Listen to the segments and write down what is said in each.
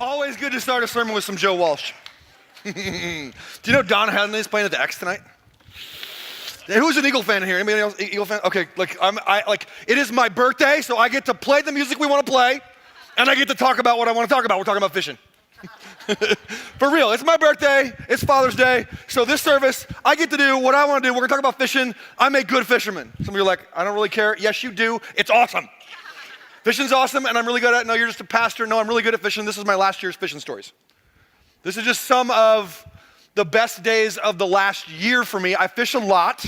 Always good to start a sermon with some Joe Walsh. Do you know Don Henley's playing at the X tonight? Who's an Eagle fan in here? Anybody else Eagle fan? Okay, it is my birthday, so I get to play the music we want to play, and I get to talk about what I want to talk about. We're talking about fishing. For real, it's my birthday, it's Father's Day, so this service, I get to do what I want to do. We're going to talk about fishing. I'm a good fisherman. Some of you are like, I don't really care. Yes, you do. It's awesome. Fishing's awesome, and I'm really good at it. No, you're just a pastor. No, I'm really good at fishing. This is my last year's fishing stories. This is just some of the best days of the last year for me. I fish a lot.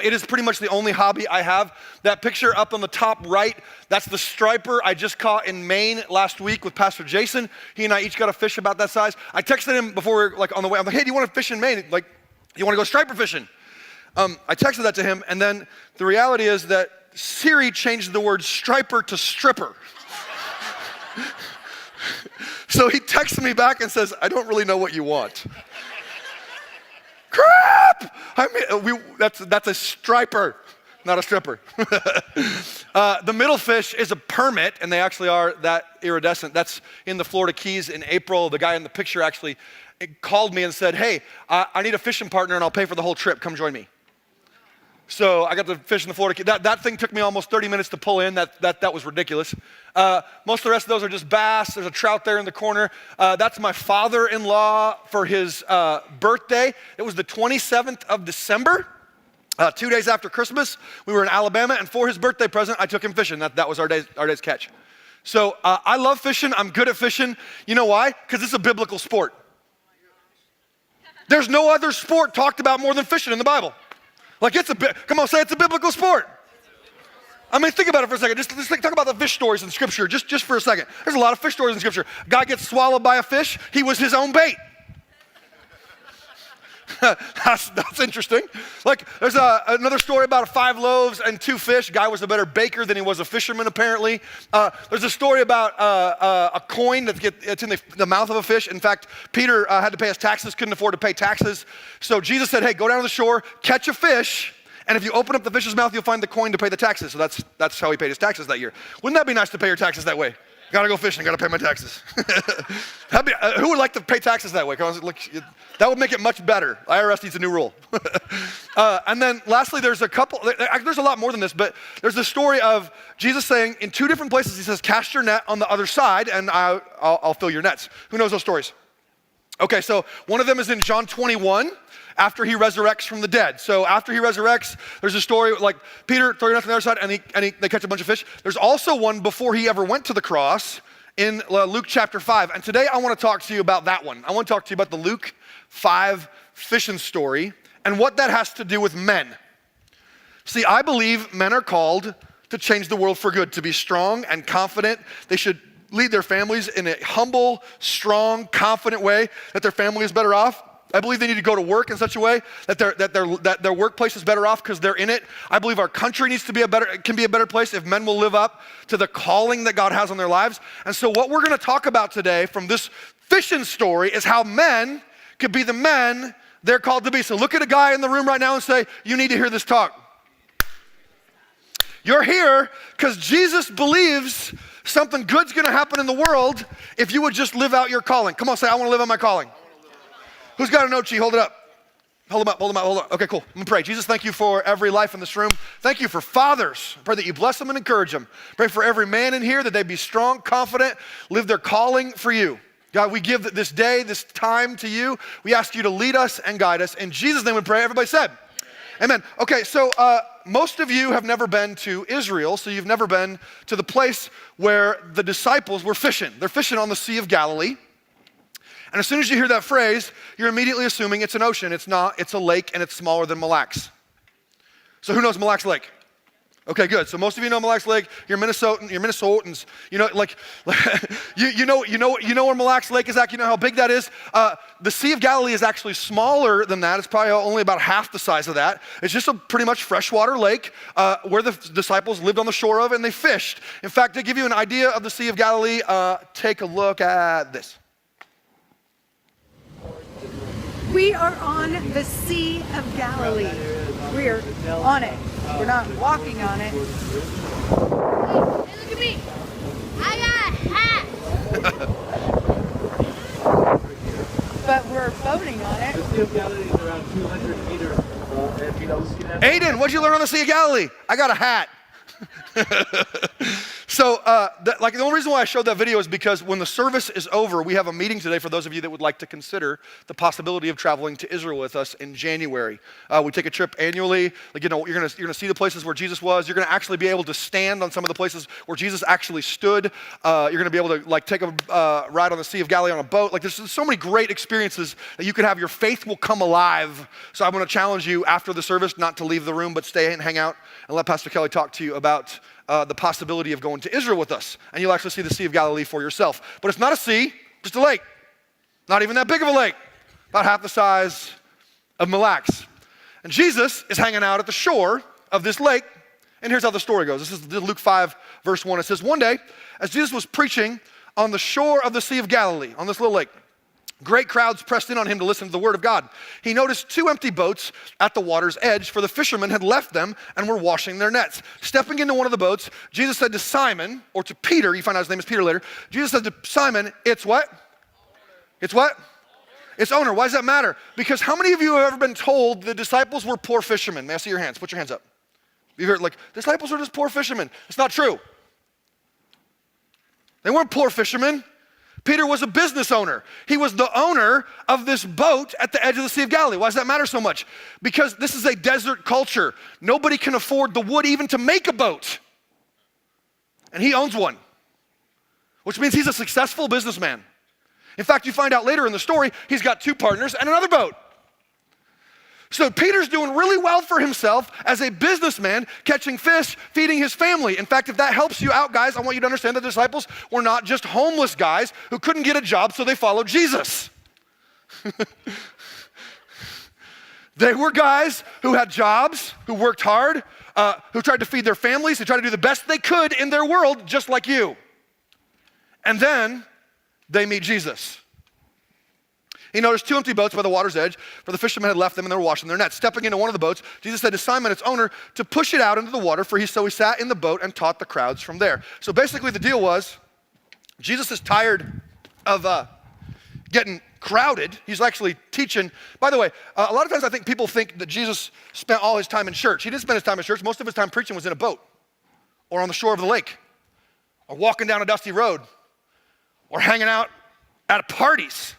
It is pretty much the only hobby I have. That picture up on the top right, that's the striper I just caught in Maine last week with Pastor Jason. He and I each got a fish about that size. I texted him before we were on the way. I'm like, hey, do you want to fish in Maine? Like, you want to go striper fishing? I texted that to him, and then the reality is that Siri changed the word striper to stripper. So he texts me back and says, I don't really know what you want. Crap! That's a striper, not a stripper. The middle fish is a permit, and they actually are that iridescent. That's in the Florida Keys in April. The guy in the picture actually called me and said, hey, I need a fishing partner, and I'll pay for the whole trip. Come join me. So I got to fish in the Florida Keys. That thing took me almost 30 minutes to pull in. That was ridiculous. Most of the rest of those are just bass. There's a trout there in the corner. That's my father-in-law for his birthday. It was the 27th of December, 2 days after Christmas. We were in Alabama, and for his birthday present, I took him fishing. That was our day's catch. So I love fishing. I'm good at fishing. You know why? Because it's a biblical sport. There's no other sport talked about more than fishing in the Bible. Like come on, say it's a biblical sport. I mean, think about it for a second. Just talk about the fish stories in Scripture, just for a second. There's a lot of fish stories in Scripture. God gets swallowed by a fish. He was his own bait. That's interesting. Like, there's another story about 5 loaves and 2 fish. Guy was a better baker than he was a fisherman, apparently. There's a story about a coin that's in the mouth of a fish. In fact, Peter had to pay his taxes, couldn't afford to pay taxes. So Jesus said, hey, go down to the shore, catch a fish, and if you open up the fish's mouth, you'll find the coin to pay the taxes. So that's how he paid his taxes that year. Wouldn't that be nice to pay your taxes that way? Gotta go fishing, gotta pay my taxes. Who would like to pay taxes that way? That would make it much better. IRS needs a new rule. And then lastly, there's a lot more than this, but there's the story of Jesus saying in 2 different places, he says, cast your net on the other side and I'll fill your nets. Who knows those stories? Okay, so one of them is in John 21, after he resurrects from the dead. So after he resurrects, there's a story like Peter throwing out on the other side and they catch a bunch of fish. There's also one before he ever went to the cross in Luke chapter 5. And today I want to talk to you about that one. I want to talk to you about the Luke 5 fishing story and what that has to do with men. See, I believe men are called to change the world for good, to be strong and confident. They should lead their families in a humble, strong, confident way that their family is better off. I believe they need to go to work in such a way that their workplace is better off because they're in it. I believe our country can be a better place if men will live up to the calling that God has on their lives. And so what we're going to talk about today from this fishing story is how men could be the men they're called to be. So look at a guy in the room right now and say, you need to hear this talk. You're here because Jesus believes something good's going to happen in the world if you would just live out your calling. Come on, say, I want to live out my calling. Who's got a note sheet? Hold it up. Hold them up. Okay, cool. I'm going to pray. Jesus, thank you for every life in this room. Thank you for fathers. Pray that you bless them and encourage them. Pray for every man in here that they be strong, confident, live their calling for you. God, we give this day, this time to you. We ask you to lead us and guide us. In Jesus' name we pray. Everybody said, amen. Okay, so most of you have never been to Israel, so you've never been to the place where the disciples were fishing. They're fishing on the Sea of Galilee. And as soon as you hear that phrase, you're immediately assuming it's an ocean. It's not. It's a lake, and it's smaller than Mille Lacs. So who knows Mille Lacs Lake? Okay, good. So most of you know Mille Lacs Lake. You're Minnesotans. You know, you know where Mille Lacs Lake is at. You know how big that is. The Sea of Galilee is actually smaller than that. It's probably only about half the size of that. It's just a pretty much freshwater lake where the disciples lived on the shore of and they fished. In fact, to give you an idea of the Sea of Galilee, take a look at this. We are on the Sea of Galilee. We are on it. We're not walking on it. Hey, look at me. I got a hat. are boating on it. The Sea of Galilee is around 200 meters. And you know, see that? Aiden, what'd you learn on the Sea of Galilee? I got a hat. So, the only reason why I showed that video is because when the service is over, we have a meeting today for those of you that would like to consider the possibility of traveling to Israel with us in January. We take a trip annually. Like, you know, you're gonna see the places where Jesus was. You're gonna actually be able to stand on some of the places where Jesus actually stood. You're gonna be able to like take a ride on the Sea of Galilee on a boat. Like, there's so many great experiences that you could have. Your faith will come alive. So I want to challenge you after the service not to leave the room, but stay and hang out and let Pastor Kelly talk to you about the possibility of going to Israel with us. And you'll actually see the Sea of Galilee for yourself. But it's not a sea, just a lake. Not even that big of a lake. About half the size of Mille Lacs. And Jesus is hanging out at the shore of this lake. And here's how the story goes. This is Luke 5, verse 1. It says, one day, as Jesus was preaching on the shore of the Sea of Galilee, on this little lake, great crowds pressed in on him to listen to the word of God. He noticed 2 empty boats at the water's edge, for the fishermen had left them and were washing their nets. Stepping into one of the boats, Jesus said to Simon, or to Peter, you find out his name is Peter later, Jesus said to Simon, it's what? It's what? It's owner. Why does that matter? Because how many of you have ever been told the disciples were poor fishermen? May I see your hands? Put your hands up. You've heard, like, disciples are just poor fishermen. It's not true. They weren't poor fishermen. Peter was a business owner. He was the owner of this boat at the edge of the Sea of Galilee. Why does that matter so much? Because this is a desert culture. Nobody can afford the wood even to make a boat. And he owns one, which means he's a successful businessman. In fact, you find out later in the story, he's got 2 partners and another boat. So Peter's doing really well for himself as a businessman, catching fish, feeding his family. In fact, if that helps you out, guys, I want you to understand the disciples were not just homeless guys who couldn't get a job, so they followed Jesus. They were guys who had jobs, who worked hard, who tried to feed their families, who tried to do the best they could in their world, just like you. And then they meet Jesus. He noticed 2 empty boats by the water's edge, for the fishermen had left them and they were washing their nets. Stepping into one of the boats, Jesus said to Simon, its owner, to push it out into the water, so he sat in the boat and taught the crowds from there. So basically the deal was, Jesus is tired of getting crowded. He's actually teaching. By the way, a lot of times I think people think that Jesus spent all his time in church. He didn't spend his time in church. Most of his time preaching was in a boat, or on the shore of the lake, or walking down a dusty road, or hanging out at parties.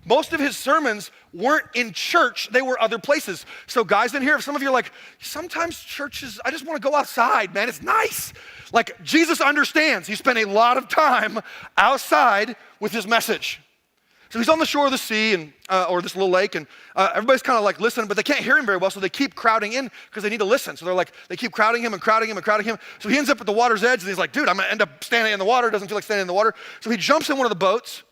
Most of his sermons weren't in church, they were other places. So guys in here, if some of you are like, sometimes churches, I just want to go outside, man, it's nice. Like, Jesus understands. He spent a lot of time outside with his message. So he's on the shore of the sea, and or this little lake, and everybody's kind of like listening, but they can't hear him very well, so they keep crowding in because they need to listen. So they keep crowding him and crowding him and crowding him. So he ends up at the water's edge, and he's like, dude, I'm gonna end up standing in the water. Doesn't feel like standing in the water. So he jumps in one of the boats,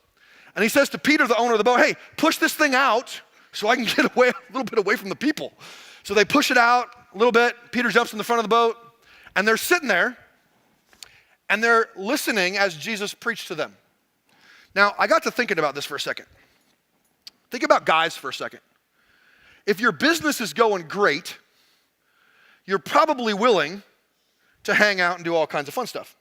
and he says to Peter, the owner of the boat, hey, push this thing out so I can get away a little bit away from the people. So they push it out a little bit. Peter jumps in the front of the boat, and they're sitting there, and they're listening as Jesus preached to them. Now, I got to thinking about this for a second. Think about guys for a second. If your business is going great, you're probably willing to hang out and do all kinds of fun stuff.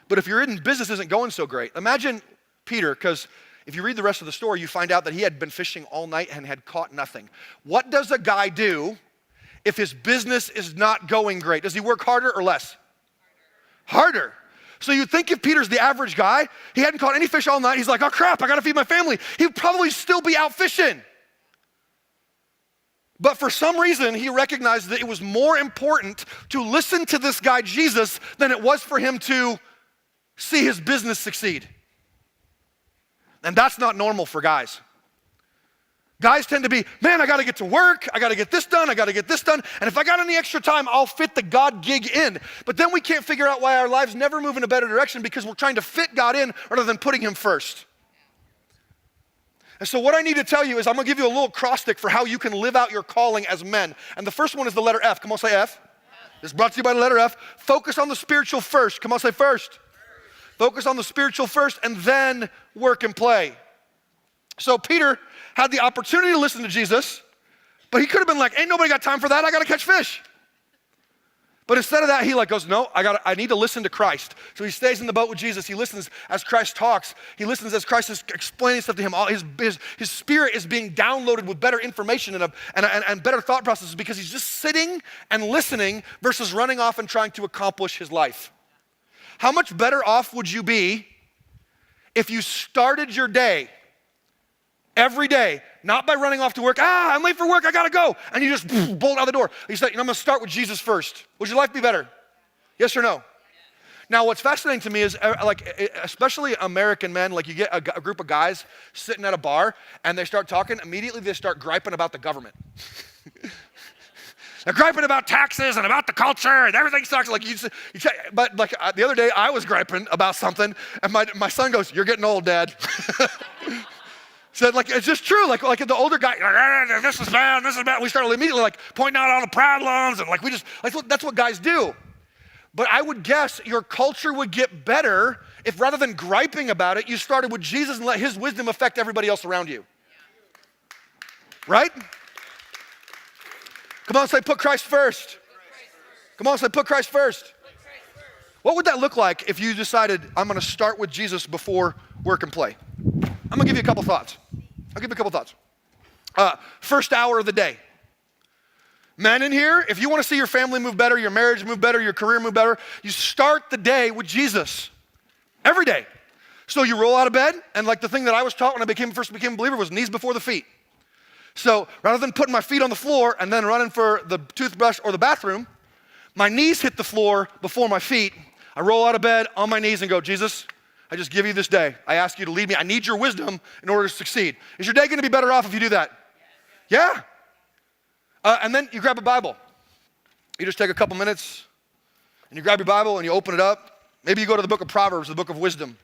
But if your business isn't going so great, imagine Peter, because if you read the rest of the story, you find out that he had been fishing all night and had caught nothing. What does a guy do if his business is not going great? Does he work harder or less? Harder. So you'd think if Peter's the average guy, he hadn't caught any fish all night, he's like, oh crap, I gotta feed my family. He'd probably still be out fishing. But for some reason, he recognized that it was more important to listen to this guy, Jesus, than it was for him to see his business succeed. And that's not normal for guys. Guys tend to be, man, I gotta get to work, I gotta get this done, I gotta get this done, and if I got any extra time, I'll fit the God gig in. But then we can't figure out why our lives never move in a better direction because we're trying to fit God in rather than putting him first. And so what I need to tell you is I'm gonna give you a little acrostic for how you can live out your calling as men. And the first one is the letter F. Come on, say F. It's brought to you by the letter F. Focus on the spiritual first. Come on, say first. Focus on the spiritual first and then work and play. So Peter had the opportunity to listen to Jesus, but he could have been like, ain't nobody got time for that, I gotta catch fish. But instead of that, he like goes, no, I need to listen to Christ. So he stays in the boat with Jesus. He listens as Christ talks. He listens as Christ is explaining stuff to him. All his spirit is being downloaded with better information and better thought processes because he's just sitting and listening versus running off and trying to accomplish his life. How much better off would you be if you started your day every day, not by running off to work, I'm late for work, I gotta go, and you just bolt out the door. You say, I'm gonna start with Jesus first. Would your life be better? Yes or no? Now, what's fascinating to me is, especially American men, like you get a group of guys sitting at a bar, and they start talking, immediately they start griping about the government. They're griping about taxes and about the culture and everything sucks. Like but like the other day, I was griping about something, and my son goes, "You're getting old, Dad." So like, it's just true, like the older guy, this is bad, this is bad. We started immediately like pointing out all the problems and like that's what guys do. But I would guess your culture would get better if rather than griping about it, you started with Jesus and let his wisdom affect everybody else around you. Right? Come on, say put Christ first. Come on, say put Christ first. What would that look like if you decided, I'm gonna start with Jesus before work and play? I'm gonna give you a couple thoughts. First hour of the day. Men in here, if you wanna see your family move better, your marriage move better, your career move better, you start the day with Jesus. Every day. So you roll out of bed, and like the thing that I was taught when I first became a believer was knees before the feet. So rather than putting my feet on the floor and then running for the toothbrush or the bathroom, my knees hit the floor before my feet. I roll out of bed on my knees and go, Jesus, I just give you this day. I ask you to lead me. I need your wisdom in order to succeed. Is your day gonna be better off if you do that? Yeah. And then you grab a Bible. You just take a couple minutes and you grab your Bible and you open it up. Maybe you go to the book of Proverbs, the book of wisdom.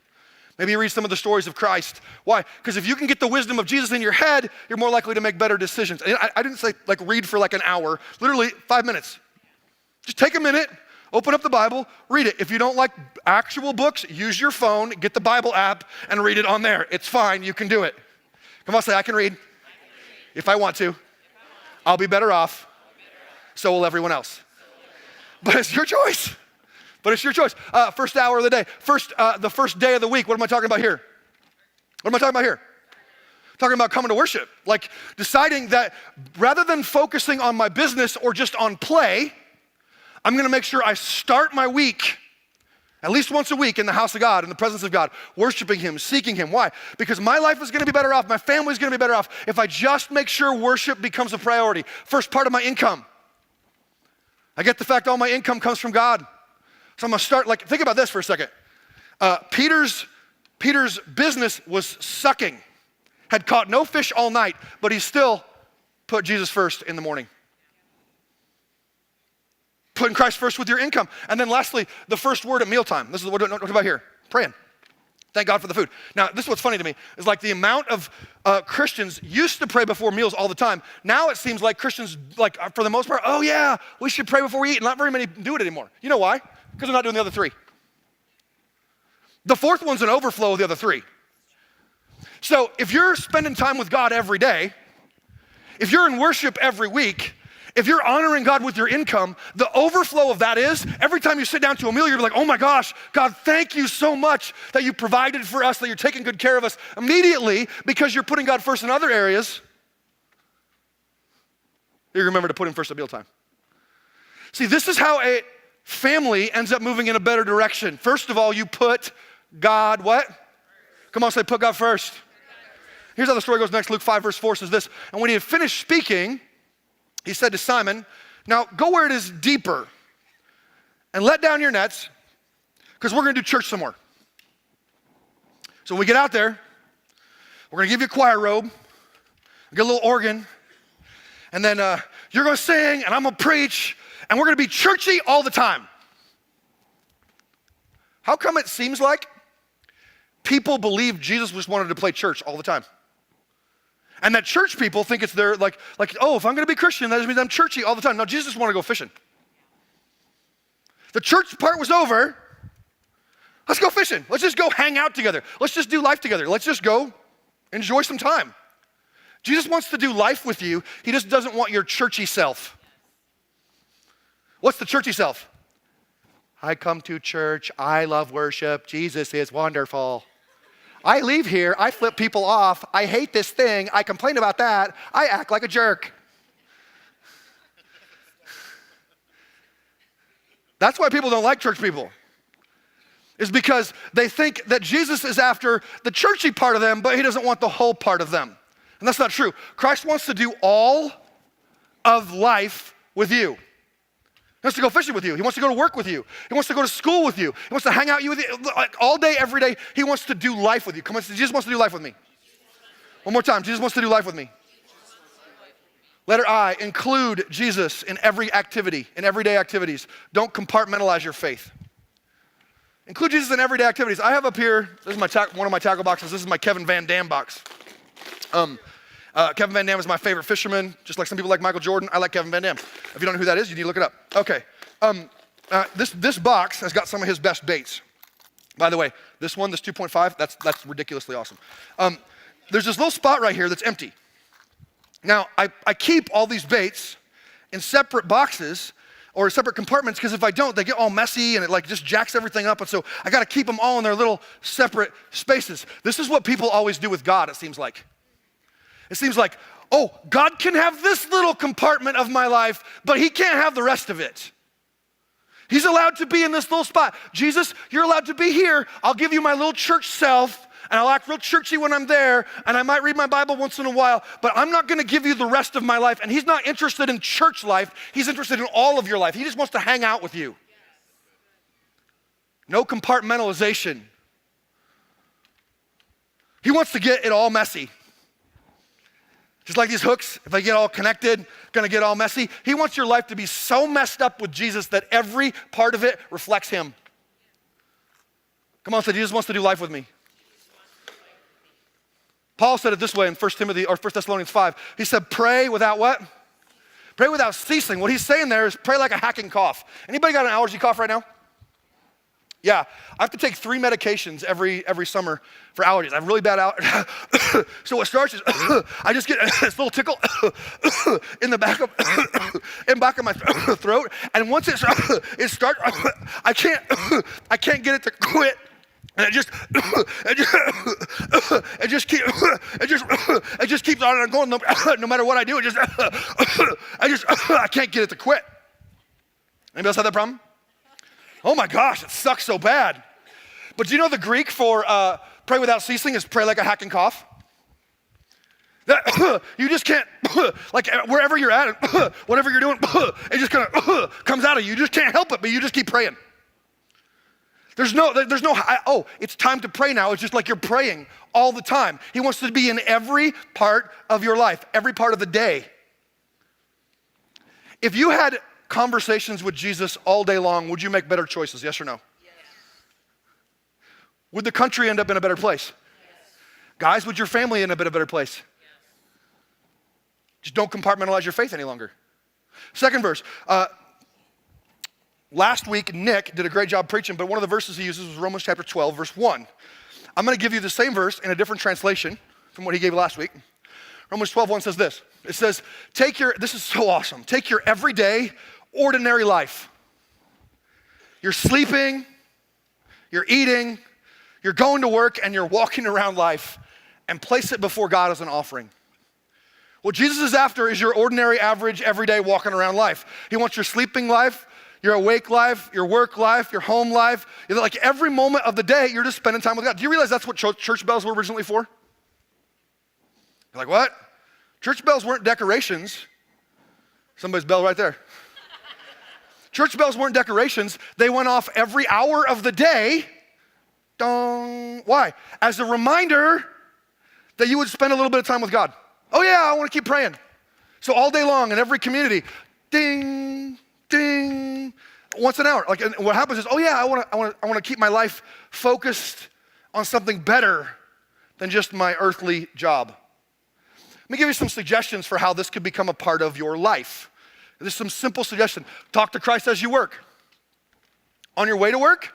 Maybe you read some of the stories of Christ. Why? Because if you can get the wisdom of Jesus in your head, you're more likely to make better decisions. And I didn't say like read for like an hour, literally 5 minutes. Just take a minute, open up the Bible, read it. If you don't like actual books, use your phone, get the Bible app, and read it on there. It's fine, you can do it. Come on, say, I can read. If I want to. I'll be better off. So will everyone else. But it's your choice. First hour of the day. The first day of the week. What am I talking about here? Talking about coming to worship. Like deciding that rather than focusing on my business or just on play, I'm gonna make sure I start my week at least once a week in the house of God, in the presence of God, worshiping him, seeking him. Why? Because my life is gonna be better off, my family's gonna be better off if I just make sure worship becomes a priority. First part of my income. I get the fact all my income comes from God. So I'm gonna start, like, think about this for a second. Peter's business was sucking, had caught no fish all night, but he still put Jesus first in the morning. Putting Christ first with your income. And then lastly, the first word at mealtime. This is what we're talking about here, praying. Thank God for the food. Now, this is what's funny to me, is like the amount of Christians used to pray before meals all the time. Now it seems like Christians, like for the most part, oh yeah, we should pray before we eat. And not very many do it anymore. You know why? Because they're not doing the other three. The fourth one's an overflow of the other three. So if you're spending time with God every day, if you're in worship every week, if you're honoring God with your income, the overflow of that is, every time you sit down to a meal, you're like, oh my gosh, God, thank you so much that you provided for us, that you're taking good care of us. Immediately, because you're putting God first in other areas, you remember to put him first at mealtime. See, this is how a family ends up moving in a better direction. First of all, you put God what? Come on, say put God first. Here's how the story goes next. Luke 5 verse 4 says this, and when he had finished speaking, he said to Simon, now go where it is deeper and let down your nets because we're going to do church some more. So when we get out there, we're going to give you a choir robe, get a little organ, and then you're going to sing and I'm going to preach and we're going to be churchy all the time. How come it seems like people believe Jesus just wanted to play church all the time? And that church people think it's their, like, oh, if I'm gonna be Christian, that just means I'm churchy all the time. No, Jesus just wanted to go fishing. The church part was over. Let's go fishing. Let's just go hang out together. Let's just do life together. Let's just go enjoy some time. Jesus wants to do life with you. He just doesn't want your churchy self. What's the churchy self? I come to church. I love worship. Jesus is wonderful. I leave here. I flip people off. I hate this thing. I complain about that. I act like a jerk. That's why people don't like church people. Is because they think that Jesus is after the churchy part of them, but he doesn't want the whole part of them. And that's not true. Christ wants to do all of life with you. He wants to go fishing with you. He wants to go to work with you. He wants to go to school with you. He wants to hang out with you like all day, every day. He wants to do life with you. Come on, Jesus wants to do life with me. One more time, Jesus wants to do life with me. Letter I, include Jesus in every activity, in everyday activities. Don't compartmentalize your faith. Include Jesus in everyday activities. I have up here, this is one of my tackle boxes. This is my Kevin Van Dam box. Kevin Van Dam is my favorite fisherman, just like some people like Michael Jordan. I like Kevin Van Dam. If you don't know who that is, you need to look it up. Okay. This box has got some of his best baits. By the way, this 2.5, that's ridiculously awesome. There's this little spot right here that's empty. Now, I keep all these baits in separate boxes or separate compartments because if I don't, they get all messy and it like just jacks everything up. And so I got to keep them all in their little separate spaces. This is what people always do with God, it seems like. It seems like, oh, God can have this little compartment of my life, but he can't have the rest of it. He's allowed to be in this little spot. Jesus, you're allowed to be here. I'll give you my little church self, and I'll act real churchy when I'm there, and I might read my Bible once in a while, but I'm not gonna give you the rest of my life. And he's not interested in church life. He's interested in all of your life. He just wants to hang out with you. No compartmentalization. He wants to get it all messy. Just like these hooks, if they get all connected, gonna get all messy. He wants your life to be so messed up with Jesus that every part of it reflects him. Come on, say, Jesus wants to do life with me. Paul said it this way in 1 Thessalonians 5. He said, pray without what? Pray without ceasing. What he's saying there is pray like a hacking cough. Anybody got an allergy cough right now? Yeah, I have to take 3 medications every summer for allergies. I have really bad allergies. So what starts is I just get this little tickle in the back of my throat, and once it starts, I can't get it to quit, and it just keeps on and going. No matter what I do, I can't get it to quit. Anybody else have that problem? Oh my gosh, it sucks so bad. But do you know the Greek for pray without ceasing is pray like a hacking cough? You just can't, like wherever you're at, whatever you're doing, it just kind of comes out of you. You just can't help it, but you just keep praying. It's time to pray now. It's just like you're praying all the time. He wants to be in every part of your life, every part of the day. If you had conversations with Jesus all day long, would you make better choices, yes or no? Yes. Would the country end up in a better place? Yes. Guys, would your family end up in a better place? Yes. Just don't compartmentalize your faith any longer. Second verse. Last week, Nick did a great job preaching, but one of the verses he uses was Romans chapter 12, verse 1. I'm gonna give you the same verse in a different translation from what he gave last week. Romans 12:1 says this. It says, this is so awesome, take your everyday, ordinary life. You're sleeping, you're eating, you're going to work, and you're walking around life, and place it before God as an offering. What Jesus is after is your ordinary, average, everyday walking around life. He wants your sleeping life, your awake life, your work life, your home life. Like every moment of the day, you're just spending time with God. Do you realize that's what church bells were originally for? You're like, what? Church bells weren't decorations. Somebody's bell right there. Church bells weren't decorations. They went off every hour of the day. Dong. Why? As a reminder that you would spend a little bit of time with God. Oh yeah, I want to keep praying. So all day long in every community, ding, ding, once an hour. Like, and what happens is, oh yeah, I want to keep my life focused on something better than just my earthly job. Let me give you some suggestions for how this could become a part of your life. There's some simple suggestions. Talk to Christ as you work. On your way to work,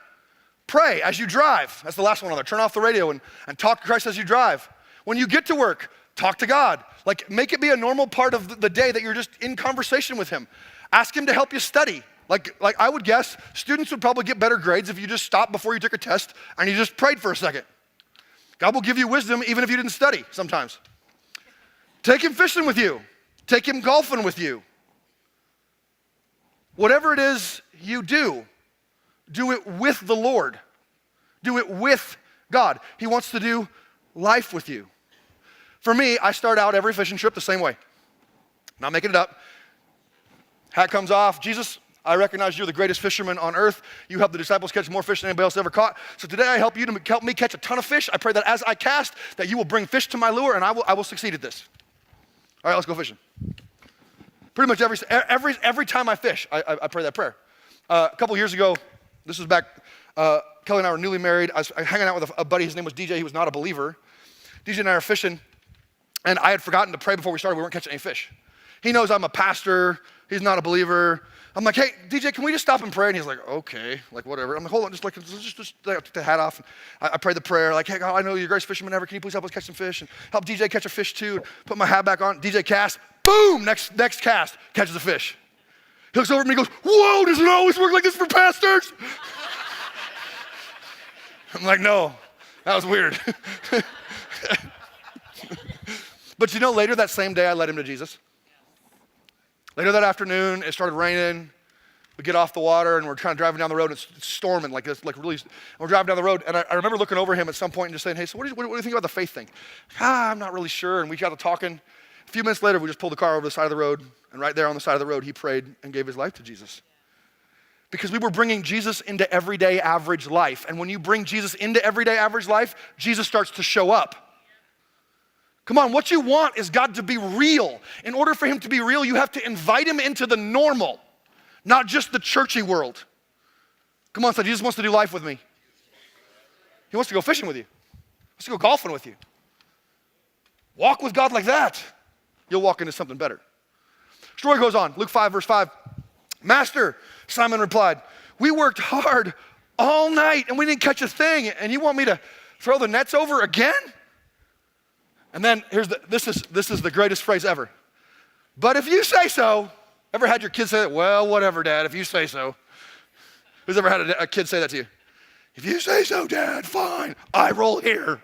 pray as you drive. That's the last one on there. Turn off the radio and talk to Christ as you drive. When you get to work, talk to God. Like, make it be a normal part of the day that you're just in conversation with him. Ask him to help you study. Like I would guess students would probably get better grades if you just stopped before you took a test and you just prayed for a second. God will give you wisdom even if you didn't study sometimes. Take him fishing with you. Take him golfing with you. Whatever it is you do it with the Lord. Do it with God. He wants to do life with you. For me, I start out every fishing trip the same way. Not making it up. Hat comes off. Jesus, I recognize you're the greatest fisherman on earth. You helped the disciples catch more fish than anybody else ever caught. So today I help you to help me catch a ton of fish. I pray that as I cast, that you will bring fish to my lure and I will succeed at this. All right, let's go fishing. Pretty much every time I fish, I pray that prayer. A couple years ago, this was back, Kelly and I were newly married. I was hanging out with a buddy. His name was DJ. He was not a believer. DJ and I are fishing, and I had forgotten to pray before we started. We weren't catching any fish. He knows I'm a pastor. He's not a believer. I'm like, hey, DJ, can we just stop and pray? And he's like, okay, like whatever. I'm like, hold on, just take the hat off. And I prayed the prayer, like, hey, God, I know you're the greatest fisherman ever. Can you please help us catch some fish? And help DJ catch a fish too. Put my hat back on. DJ cast. Boom, next cast, catches a fish. He looks over at me and goes, whoa, does it always work like this for pastors? I'm like, no, that was weird. But you know, later that same day, I led him to Jesus. Later that afternoon, it started raining. We get off the water and we're kind of driving down the road. It's storming like this, like really. And we're driving down the road, and I remember looking over him at some point and just saying, hey, so what do you think about the faith thing? I'm not really sure. And we got to talking. A few minutes later, we just pulled the car over to the side of the road, and right there on the side of the road, he prayed and gave his life to Jesus. Because we were bringing Jesus into everyday average life. And when you bring Jesus into everyday average life, Jesus starts to show up. Come on, what you want is God to be real. In order for him to be real, you have to invite him into the normal, not just the churchy world. Come on, so Jesus wants to do life with me. He wants to go fishing with you. He wants to go golfing with you. Walk with God like that. You'll walk into something better. Story goes on, Luke 5, verse 5. Master, Simon replied, we worked hard all night and we didn't catch a thing, and you want me to throw the nets over again? And then this is the greatest phrase ever. But if you say so. Ever had your kids say that? Well, whatever, Dad, if you say so. Who's ever had a kid say that to you? If you say so, Dad, fine, I roll here.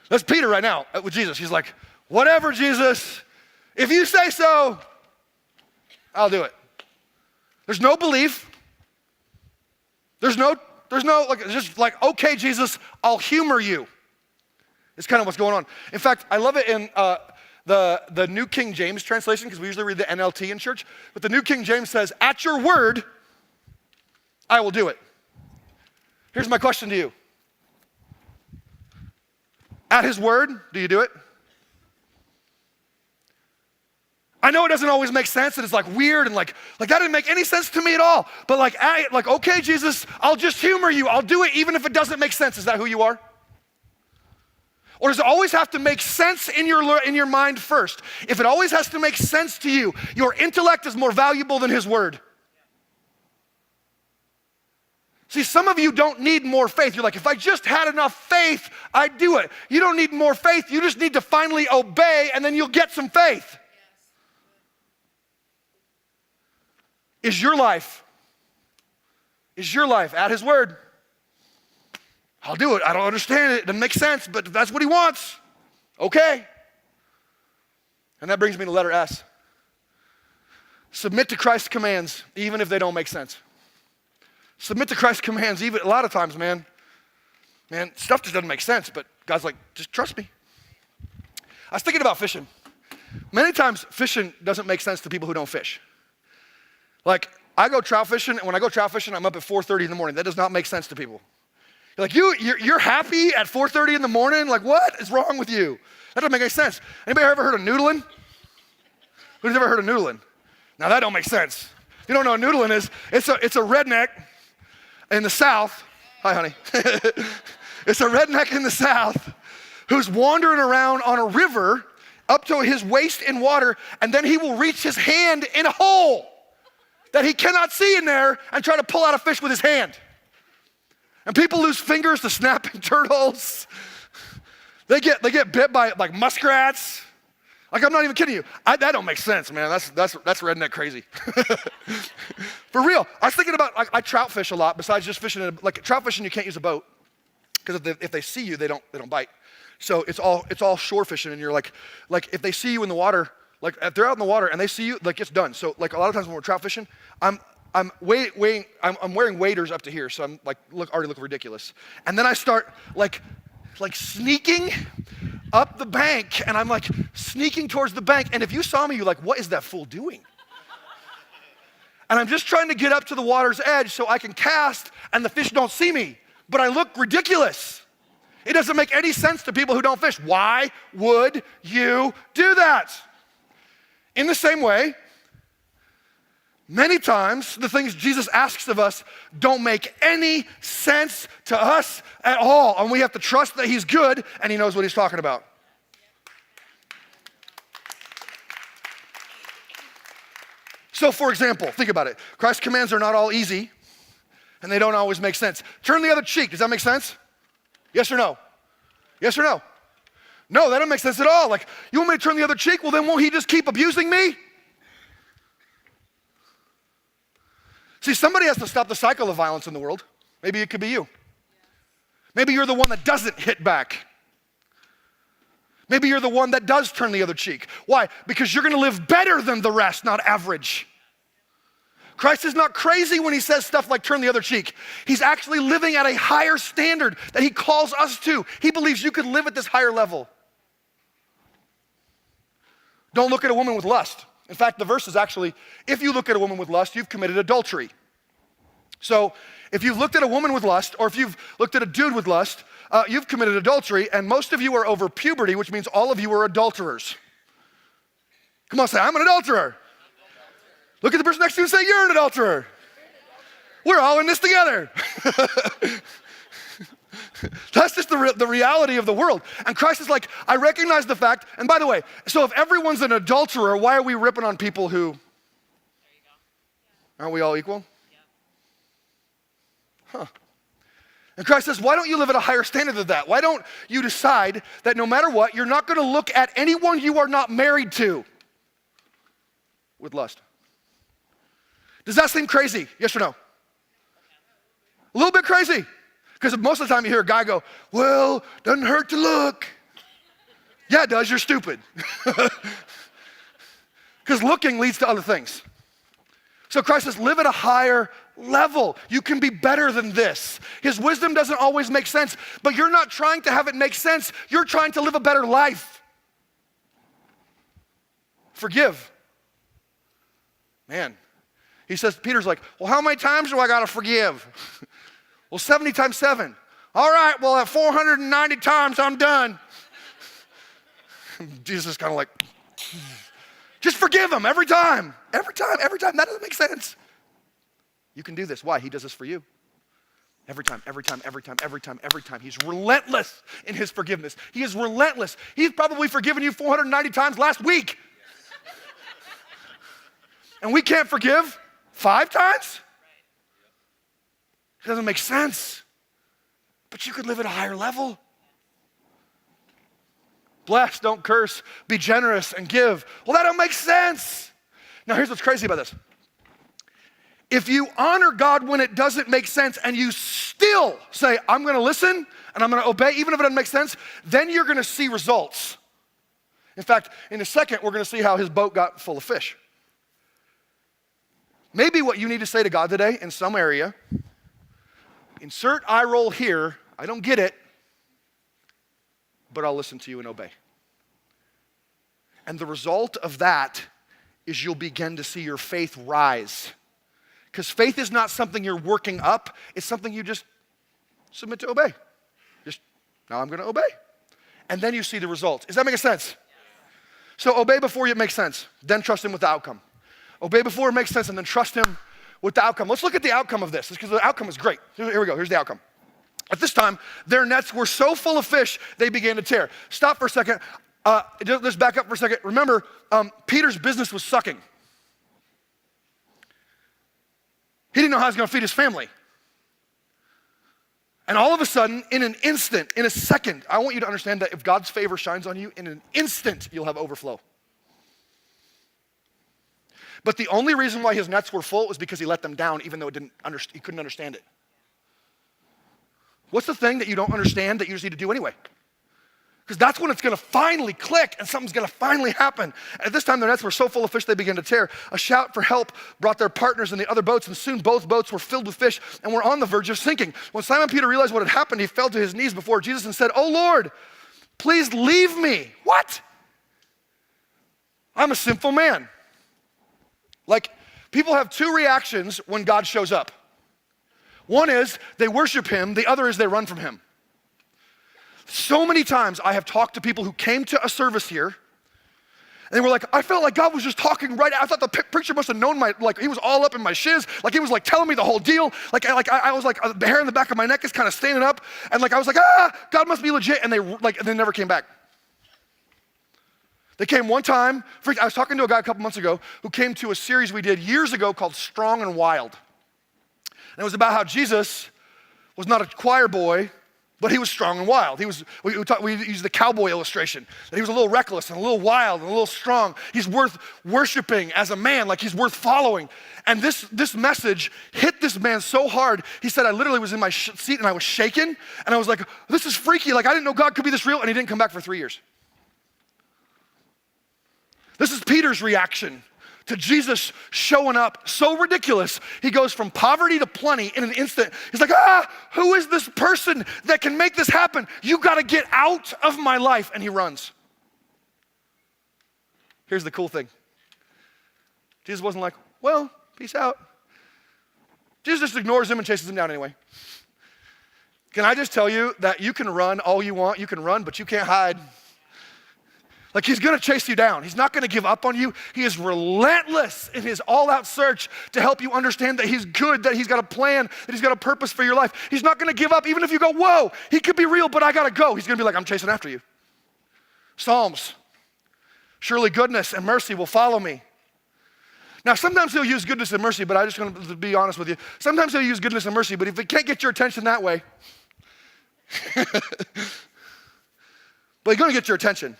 That's Peter right now with Jesus. He's like, whatever, Jesus, if you say so, I'll do it. There's no belief. There's no, like, just like, okay, Jesus, I'll humor you. It's kind of what's going on. In fact, I love it in the New King James translation, because we usually read the NLT in church, but the New King James says, at your word, I will do it. Here's my question to you. At his word, do you do it? I know it doesn't always make sense, and it's like weird, and like that didn't make any sense to me at all. But like, okay, Jesus, I'll just humor you. I'll do it even if it doesn't make sense. Is that who you are? Or does it always have to make sense in your mind first? If it always has to make sense to you, your intellect is more valuable than his word. See, some of you don't need more faith. You're like, if I just had enough faith, I'd do it. You don't need more faith. You just need to finally obey, and then you'll get some faith. Is your life at his word? I'll do it. I don't understand it. It doesn't make sense, but if that's what he wants, okay. And that brings me to letter S. Submit to Christ's commands, even if they don't make sense. Submit to Christ's commands, even a lot of times, man, stuff just doesn't make sense, but God's like, just trust me. I was thinking about fishing. Many times, fishing doesn't make sense to people who don't fish. Like, I go trout fishing, and when I go trout fishing, I'm up at 4:30 in the morning. That does not make sense to people. You're like, you're happy at 4:30 in the morning? Like, what is wrong with you? That doesn't make any sense. Anybody ever heard of noodling? Who's ever heard of noodling? Now, that don't make sense. If you don't know what noodling is, it's a redneck in the South. Hi, honey. It's a redneck in the South who's wandering around on a river up to his waist in water, and then he will reach his hand in a hole that he cannot see in there and try to pull out a fish with his hand. And people lose fingers to snapping turtles. They get bit by like muskrats. Like, I'm not even kidding you. That don't make sense, man. That's redneck crazy. For real. I was thinking about, I trout fish a lot besides just fishing. Like, trout fishing, you can't use a boat because if they see you, they don't bite. So it's all shore fishing, and you're like if they see you in the water, like if they're out in the water and they see you, like it's done. So like a lot of times when we're trout fishing, I'm wearing waders up to here, so I'm like already look ridiculous. And then I start like sneaking up the bank, and I'm like sneaking towards the bank. And if you saw me, you're like, what is that fool doing? And I'm just trying to get up to the water's edge so I can cast and the fish don't see me, but I look ridiculous. It doesn't make any sense to people who don't fish. Why would you do that? In the same way, many times the things Jesus asks of us don't make any sense to us at all, and we have to trust that he's good and he knows what he's talking about. So for example, think about it. Christ's commands are not all easy, and they don't always make sense. Turn the other cheek, does that make sense? Yes or no? Yes or no? No, that doesn't make sense at all. Like, you want me to turn the other cheek? Well, then won't he just keep abusing me? See, somebody has to stop the cycle of violence in the world. Maybe it could be you. Maybe you're the one that doesn't hit back. Maybe you're the one that does turn the other cheek. Why? Because you're gonna live better than the rest, not average. Christ is not crazy when he says stuff like turn the other cheek. He's actually living at a higher standard that he calls us to. He believes you could live at this higher level. Don't look at a woman with lust. In fact, the verse is actually, if you look at a woman with lust, you've committed adultery. So if you've looked at a woman with lust, or if you've looked at a dude with lust, you've committed adultery, and most of you are over puberty, which means all of you are adulterers. Come on, say, I'm an adulterer. Look at the person next to you and say, you're an adulterer. We're all in this together. That's just the reality of the world. And Christ is like, I recognize the fact, and by the way, so if everyone's an adulterer, why are we ripping on people who, there you go. Aren't we all equal? Yeah. Huh. And Christ says, why don't you live at a higher standard than that? Why don't you decide that no matter what, you're not gonna look at anyone you are not married to with lust? Does that seem crazy? Yes or no? A little bit crazy. Because most of the time you hear a guy go, well, doesn't hurt to look. Yeah, it does, you're stupid. Because looking leads to other things. So Christ says, live at a higher level. You can be better than this. His wisdom doesn't always make sense, but you're not trying to have it make sense. You're trying to live a better life. Forgive. Man. He says, Peter's like, well, how many times do I gotta forgive? Well, 70 times 7. All right, well, at 490 times, I'm done. Jesus is kind of like, just forgive him every time. Every time. That doesn't make sense. You can do this. Why? He does this for you. Every time. He's relentless in his forgiveness. He is relentless. He's probably forgiven you 490 times last week. And we can't forgive 5 times? It doesn't make sense. But you could live at a higher level. Bless, don't curse, be generous and give. Well, that don't make sense. Now here's what's crazy about this. If you honor God when it doesn't make sense and you still say, I'm gonna listen and I'm gonna obey, even if it doesn't make sense, then you're gonna see results. In fact, in a second, we're gonna see how his boat got full of fish. Maybe what you need to say to God today in some area, insert eye roll here, I don't get it, but I'll listen to you and obey. And the result of that is you'll begin to see your faith rise. Because faith is not something you're working up, it's something you just submit to obey. Just, now I'm gonna obey. And then you see the results. Does that make sense? So obey before it makes sense, then trust him with the outcome. Obey before it makes sense and then trust him with the outcome. Let's look at the outcome of this because the outcome is great. Here we go, here's the outcome. At this time, their nets were so full of fish, they began to tear. Stop for a second. Let's back up for a second. Remember, Peter's business was sucking. He didn't know how he was gonna feed his family. And all of a sudden, in an instant, in a second, I want you to understand that if God's favor shines on you, in an instant, you'll have overflow. But the only reason why his nets were full was because he let them down even though he couldn't understand it. What's the thing that you don't understand that you just need to do anyway? Because that's when it's gonna finally click and something's gonna finally happen. And at this time, their nets were so full of fish they began to tear. A shout for help brought their partners in the other boats, and soon both boats were filled with fish and were on the verge of sinking. When Simon Peter realized what had happened, he fell to his knees before Jesus and said, "Oh Lord, please leave me." What? I'm a sinful man. Like, people have two reactions when God shows up. One is they worship him, the other is they run from him. So many times I have talked to people who came to a service here and they were like, I felt like God was just talking right. I thought the preacher must have known he was all up in my shiz. Like he was like telling me the whole deal. I was like, the hair in the back of my neck is kind of standing up. And I was like, God must be legit. And they never came back. They came one time. I was talking to a guy a couple months ago who came to a series we did years ago called Strong and Wild. And it was about how Jesus was not a choir boy, but he was strong and wild. We used the cowboy illustration, that he was a little reckless and a little wild and a little strong. He's worth worshiping as a man, like he's worth following. And this message hit this man so hard, he said, I literally was in my seat and I was shaking, and I was like, this is freaky, like I didn't know God could be this real, and he didn't come back for 3 years. This is Peter's reaction to Jesus showing up, so ridiculous. He goes from poverty to plenty in an instant. He's like, who is this person that can make this happen? You gotta get out of my life. And he runs. Here's the cool thing. Jesus wasn't like, well, peace out. Jesus just ignores him and chases him down anyway. Can I just tell you that you can run all you want, you can run, but you can't hide. Like he's gonna chase you down. He's not gonna give up on you. He is relentless in his all-out search to help you understand that he's good, that he's got a plan, that he's got a purpose for your life. He's not gonna give up even if you go, whoa, he could be real, but I gotta go. He's gonna be like, I'm chasing after you. Psalms, surely goodness and mercy will follow me. Now, sometimes he'll use goodness and mercy, but I'm just gonna be honest with you. Sometimes he'll use goodness and mercy, but if he can't get your attention that way, but he's gonna get your attention.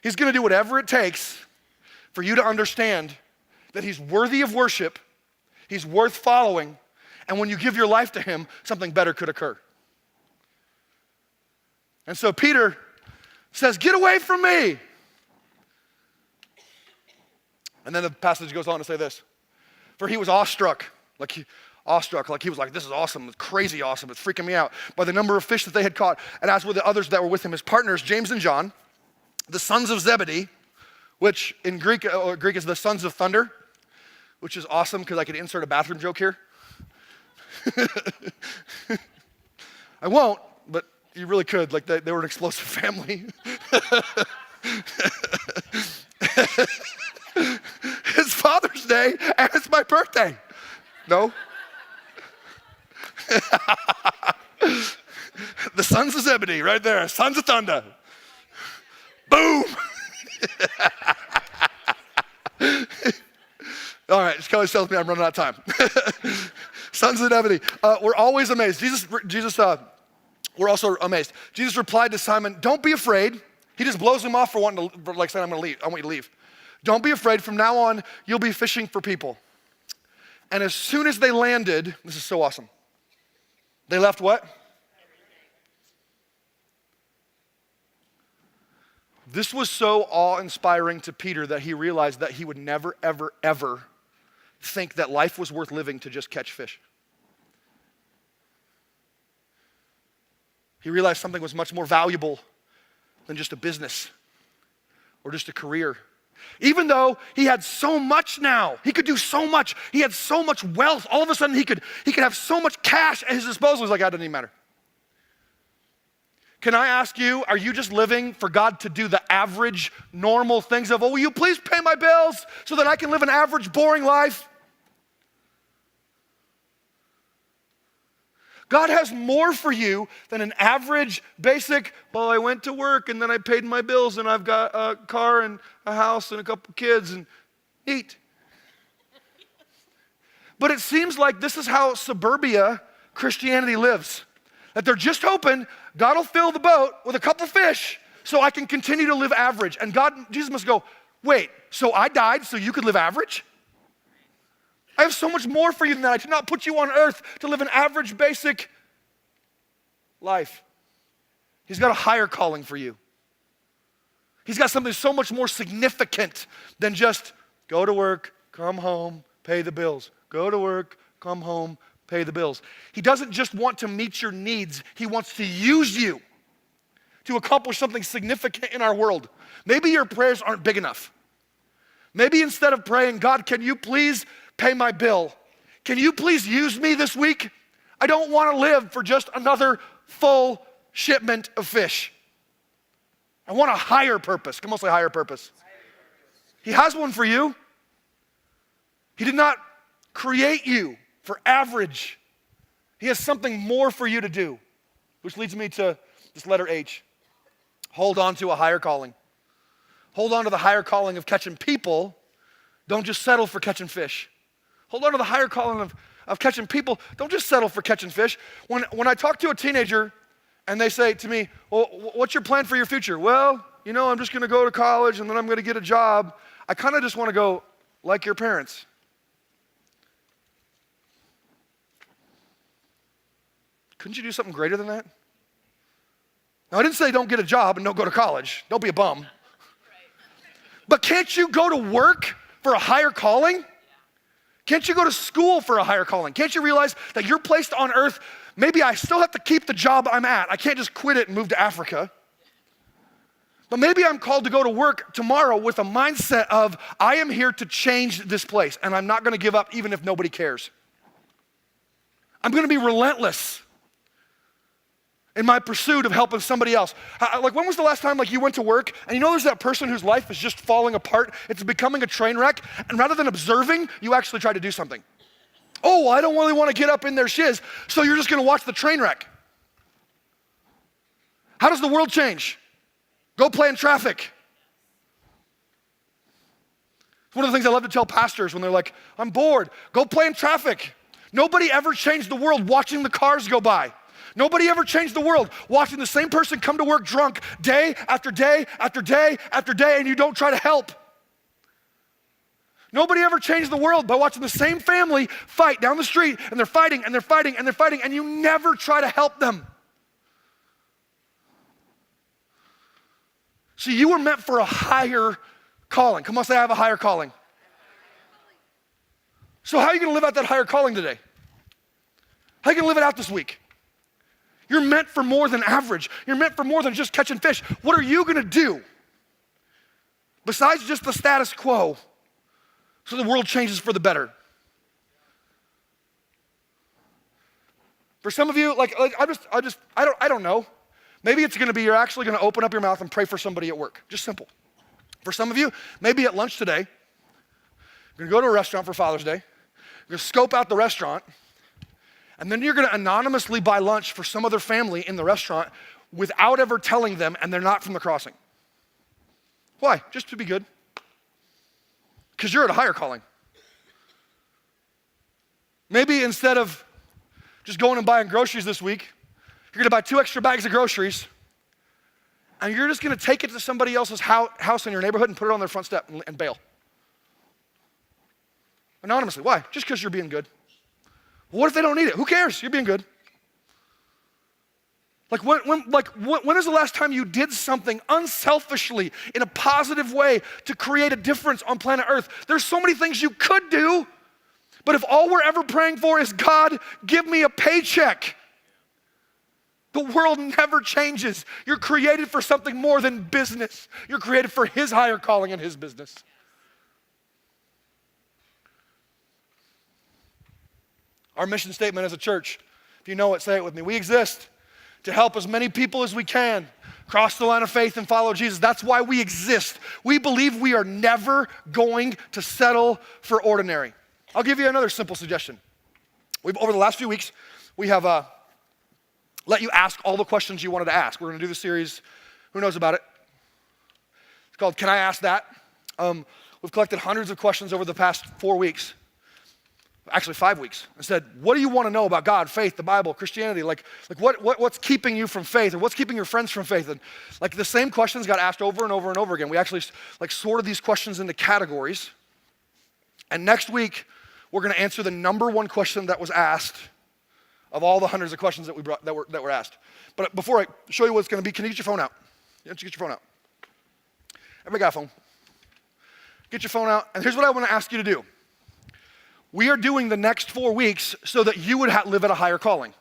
He's gonna do whatever it takes for you to understand that he's worthy of worship, he's worth following, and when you give your life to him, something better could occur. And so Peter says, get away from me. And then the passage goes on to say this, for he was awestruck, like he was like, this is awesome, it's crazy awesome, it's freaking me out, by the number of fish that they had caught, and as were the others that were with him, his partners, James and John, the sons of Zebedee, which in Greek is the sons of thunder, which is awesome because I could insert a bathroom joke here. I won't, but you really could. Like they were an explosive family. It's Father's Day and it's my birthday. No? The sons of Zebedee, right there, sons of thunder. Boom! All right, Kelly tells me I'm running out of time. Sons of Zebedee, we're always amazed. We're also amazed. Jesus replied to Simon, don't be afraid. He just blows him off for wanting to, like saying, I want you to leave. Don't be afraid. From now on, you'll be fishing for people. And as soon as they landed, this is so awesome. They left what? This was so awe-inspiring to Peter that he realized that he would never, ever, ever think that life was worth living to just catch fish. He realized something was much more valuable than just a business or just a career. Even though he had so much now, he could do so much, he had so much wealth, all of a sudden he could have so much cash at his disposal. He's like, that doesn't even matter. Can I ask you, are you just living for God to do the average, normal things of, will you please pay my bills so that I can live an average, boring life? God has more for you than an average, basic, I went to work and then I paid my bills and I've got a car and a house and a couple kids and eat. But it seems like this is how suburbia Christianity lives. That they're just hoping God will fill the boat with a couple fish so I can continue to live average. And Jesus must go, Wait, so I died so you could live average? I have so much more for you than that. I did not put you on earth to live an average, basic life. He's got a higher calling for you. He's got something so much more significant than just go to work, come home, pay the bills. Go to work, come home, pay the bills. He doesn't just want to meet your needs. He wants to use you to accomplish something significant in our world. Maybe your prayers aren't big enough. Maybe instead of praying, God, can you please pay my bill? Can you please use me this week? I don't want to live for just another full shipment of fish. I want a higher purpose. Come on, say higher purpose. He has one for you. He did not create you for average. He has something more for you to do, which leads me to this letter H. Hold on to a higher calling. Hold on to the higher calling of catching people. Don't just settle for catching fish. Hold on to the higher calling of catching people. Don't just settle for catching fish. When I talk to a teenager and they say to me, well, what's your plan for your future? Well, I'm just going to go to college and then I'm going to get a job. I kind of just want to go like your parents. Couldn't you do something greater than that? Now, I didn't say don't get a job and don't go to college. Don't be a bum. But can't you go to work for a higher calling? Can't you go to school for a higher calling? Can't you realize that you're placed on earth? Maybe I still have to keep the job I'm at. I can't just quit it and move to Africa. But maybe I'm called to go to work tomorrow with a mindset of, I am here to change this place, and I'm not going to give up even if nobody cares. I'm going to be relentless in my pursuit of helping somebody else. Like, when was the last time you went to work and there's that person whose life is just falling apart, it's becoming a train wreck, and rather than observing, you actually try to do something. Oh, well, I don't really want to get up in their shiz, so you're just going to watch the train wreck. How does the world change? Go play in traffic. It's one of the things I love to tell pastors when they're like, I'm bored. Go play in traffic. Nobody ever changed the world watching the cars go by. Nobody ever changed the world watching the same person come to work drunk day after day after day after day, and you don't try to help. Nobody ever changed the world by watching the same family fight down the street, and they're fighting and they're fighting and they're fighting, and you never try to help them. See, you were meant for a higher calling. Come on, say I have a higher calling. So how are you going to live out that higher calling today? How are you going to live it out this week? You're meant for more than average. You're meant for more than just catching fish. What are you going to do besides just the status quo so the world changes for the better? For some of you, I don't know. Maybe it's going to be you're actually going to open up your mouth and pray for somebody at work. Just simple. For some of you, maybe at lunch today, you're going to go to a restaurant for Father's Day. You're going to scope out the restaurant. And then you're going to anonymously buy lunch for some other family in the restaurant without ever telling them, and they're not from the crossing. Why? Just to be good. Because you're at a higher calling. Maybe instead of just going and buying groceries this week, you're going to buy 2 extra bags of groceries, and you're just going to take it to somebody else's house in your neighborhood and put it on their front step and bail. Anonymously. Why? Just because you're being good. What if they don't need it? Who cares? You're being good. When is the last time you did something unselfishly in a positive way to create a difference on planet Earth? There's so many things you could do, but if all we're ever praying for is, God, give me a paycheck, the world never changes. You're created for something more than business. You're created for His higher calling and His business. Our mission statement as a church, if you know it, say it with me. We exist to help as many people as we can cross the line of faith and follow Jesus. That's why we exist. We believe we are never going to settle for ordinary. I'll give you another simple suggestion. Over the last few weeks, we have let you ask all the questions you wanted to ask. We're going to do the series, who knows about it? It's called Can I Ask That? We've collected hundreds of questions over the past 4 weeks. actually 5 weeks, and said, what do you want to know about God, faith, the Bible, Christianity? What's keeping you from faith, or what's keeping your friends from faith? And like the same questions got asked over and over and over again. We actually sorted these questions into categories. And next week, we're going to answer the number one question that was asked of all the hundreds of questions that were asked. But before I show you what it's going to be, can you get your phone out? Why don't you get your phone out? Everybody got a phone? Get your phone out, and here's what I want to ask you to do. We are doing the next 4 weeks so that you would live at a higher calling.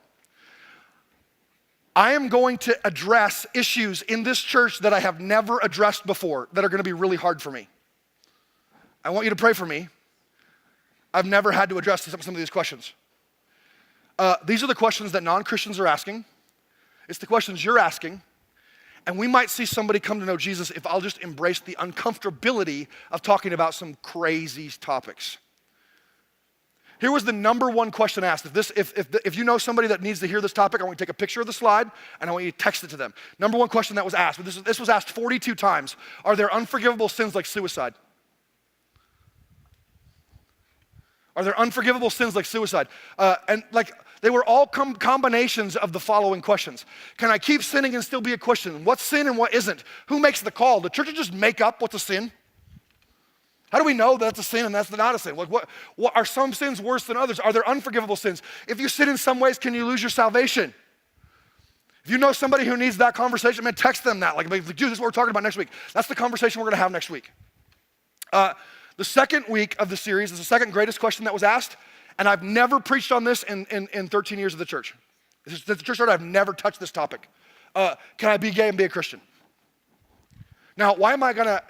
I am going to address issues in this church that I have never addressed before that are going to be really hard for me. I want you to pray for me. I've never had to address some of these questions. These are the questions that non-Christians are asking. It's the questions you're asking. And we might see somebody come to know Jesus if I'll just embrace the uncomfortability of talking about some crazy topics. Here was the number one question asked. If you know somebody that needs to hear this topic, I want you to take a picture of the slide and I want you to text it to them. Number one question that was asked, this was asked 42 times. Are there unforgivable sins like suicide? Are there unforgivable sins like suicide? They were all combinations of the following questions. Can I keep sinning and still be a Christian? What's sin and what isn't? Who makes the call? The churches just make up what's a sin? How do we know that's a sin and that's not a sin? What are some sins worse than others? Are there unforgivable sins? If you sin in some ways, can you lose your salvation? If you know somebody who needs that conversation, man, text them that. Dude, this is what we're talking about next week. That's the conversation we're going to have next week. The second week of the series is the second greatest question that was asked, and I've never preached on this in 13 years of the church. Since the church started, I've never touched this topic. Can I be gay and be a Christian? Now, why am I going to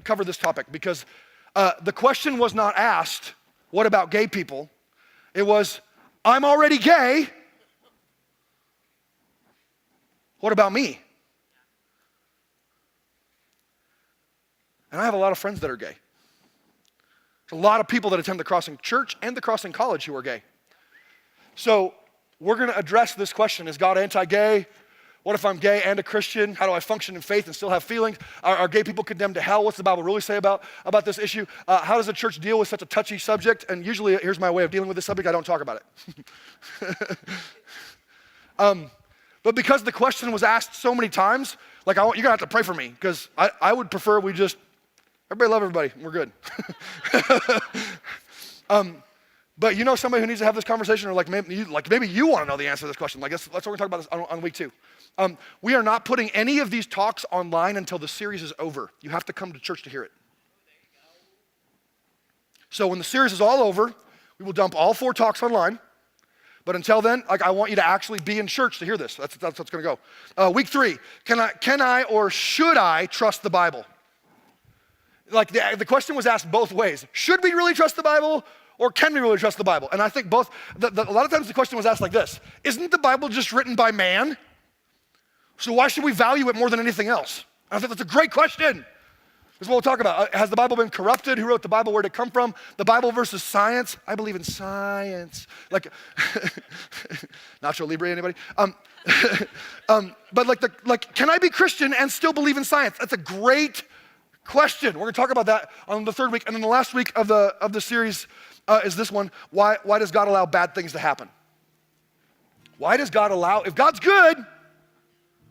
cover this topic? Because the question was not asked, what about gay people? It was, I'm already gay. What about me? And I have a lot of friends that are gay. There's a lot of people that attend the Crossing Church and the Crossing College who are gay. So we're going to address this question. Is God anti-gay? What if I'm gay and a Christian? How do I function in faith and still have feelings? Are gay people condemned to hell? What's the Bible really say about this issue? How does the church deal with such a touchy subject? And usually, here's my way of dealing with this subject, I don't talk about it. But because the question was asked so many times, you're going to have to pray for me, because I would prefer we just, everybody love everybody, we're good. But you know somebody who needs to have this conversation, or maybe you want to know the answer to this question. That's what we're going to talk about this on week 2. We are not putting any of these talks online until the series is over. You have to come to church to hear it. So when the series is all over, we will dump all 4 talks online. But until then, I want you to actually be in church to hear this. That's what's going to go. Week 3, can I or should I trust the Bible? The question was asked both ways. Should we really trust the Bible, or can we really trust the Bible? And I think both. A lot of times the question was asked like this: isn't the Bible just written by man? So why should we value it more than anything else? And I think that's a great question. This is what we'll talk about. Has the Bible been corrupted? Who wrote the Bible? Where did it come from? The Bible versus science. I believe in science. Nacho Libre, anybody? But can I be Christian and still believe in science? That's a great question. We're going to talk about that on the 3rd week. And then the last week of the series is this one. Why does God allow bad things to happen? Why does God allow, if God's good,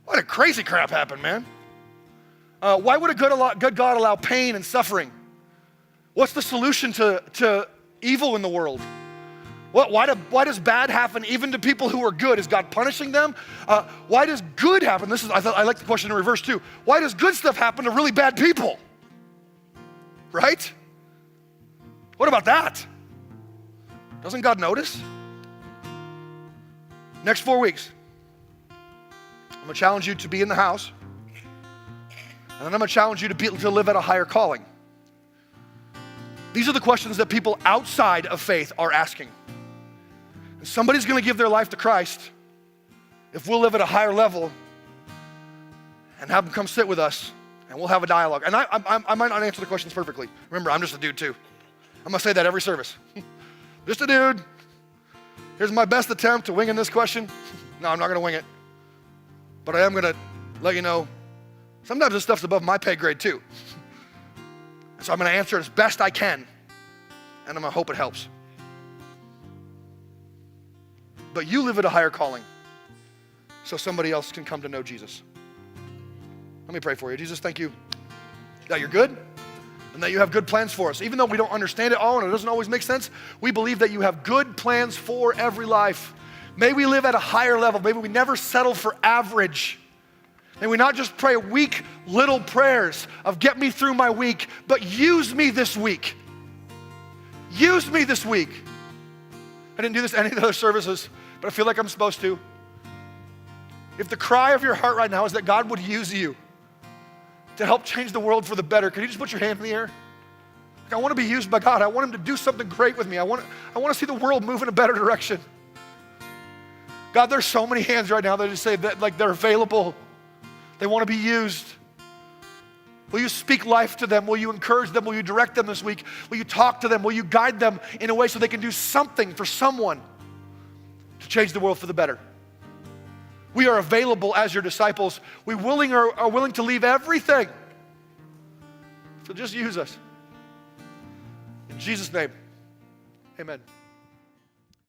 why did crazy crap happen, man? Why would a good God allow pain and suffering? What's the solution to evil in the world? Why does bad happen even to people who are good? Is God punishing them? Why does good happen? I like the question in reverse too. Why does good stuff happen to really bad people? Right? What about that? Doesn't God notice? Next 4 weeks, I'm going to challenge you to be in the house. And then I'm going to challenge you to live at a higher calling. These are the questions that people outside of faith are asking. And somebody's going to give their life to Christ if we'll live at a higher level and have them come sit with us, and we'll have a dialogue. And I might not answer the questions perfectly. Remember, I'm just a dude too. I'm going to say that every service. Just a dude. Here's my best attempt to winging this question. No, I'm not going to wing it. But I am going to let you know, sometimes this stuff's above my pay grade too. So I'm going to answer it as best I can, and I'm going to hope it helps. but you live at a higher calling so somebody else can come to know Jesus. Let me pray for you. Jesus, thank you that you're good and that you have good plans for us. Even though we don't understand it all and it doesn't always make sense, we believe that you have good plans for every life. May we live at a higher level. Maybe we never settle for average. May we not just pray weak little prayers of get me through my week, but use me this week. Use me this week. I didn't do this any of the other services, but I feel like I'm supposed to. If the cry of your heart right now is that God would use you to help change the world for the better, can you just put your hand in the air? Like, I want to be used by God. I want him to do something great with me. I want to see the world move in a better direction. God, there's so many hands right now that just say that like they're available. They want to be used. Will you speak life to them? Will you encourage them? Will you direct them this week? Will you talk to them? Will you guide them in a way so they can do something for someone to change the world for the better? We are available as your disciples. We are willing to leave everything. So just use us. In Jesus' name, amen.